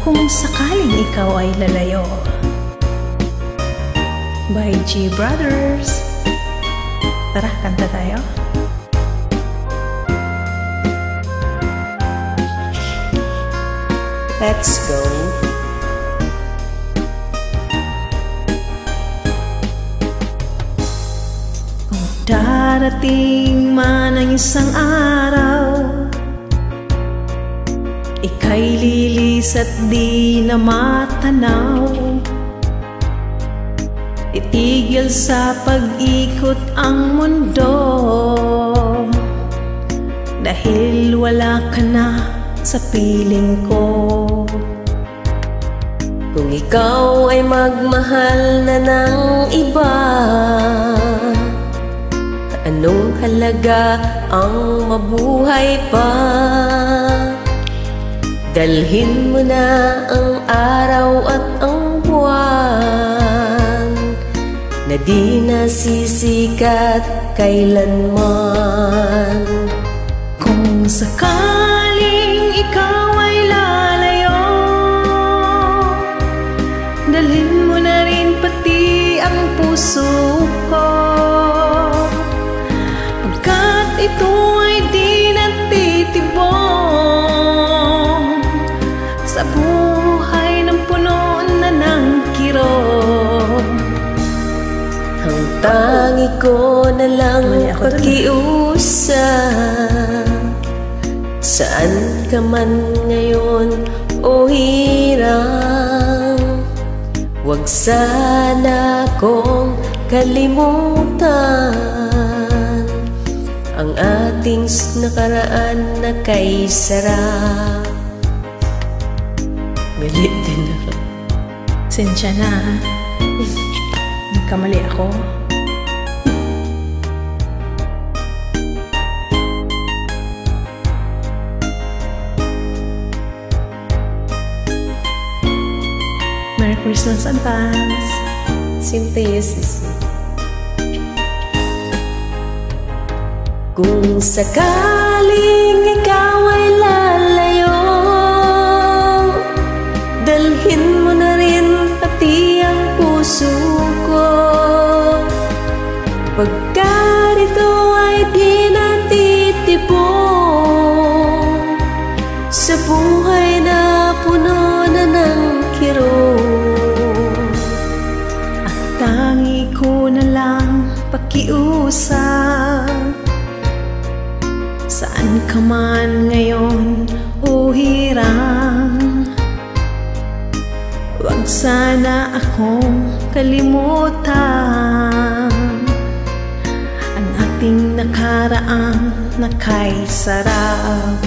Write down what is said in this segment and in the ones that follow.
Kung sakaling ikaw ay lalayo. By G Brothers. Tara, kanta tayo. Let's go. Kung darating man ang isang araw, ika'y lilis at di na matanaw. Titigil sa pag-ikot ang mundo, dahil wala ka na sa piling ko. Kung ikaw ay magmahal na ng iba, anong halaga ang mabuhay pa? Dalhin mo na ang araw at ang buwan, na di nasisikat kailanman. Kung sakaling ikaw ay lalayo, dalhin mo na rin pati ang puso ko, pagkat ito ay di natitibong sa buhay ng puno na ng kirot. Ang tangi ko na lang pakiusap, saan ka man ngayon o hirang, huwag sana kong kalimutan ang ating nakaraan na kay sarap. Galit din na. Sensya na, nagkamali ako. Merry Christmas advance. Siyempre, yes. Kung sakaling ikaw ay lalayo, dalhin mo na rin pati ang puso ko, pagkat ito ay di natitibong sa buhay na puno na ng kirot. At tangi ko na lang pakiusap, saan ka man ngayon o hirang, huwag sana akong kalimutan ang ating nakaraang na kay sarap.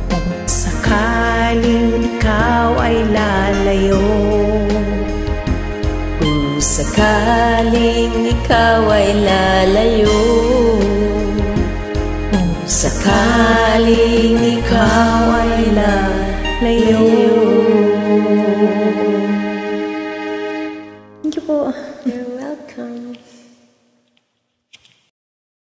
Kung sakaling ikaw ay lalayo, kung sakaling ikaw ay lalayo, kung sakaling ikaw ay lalayo,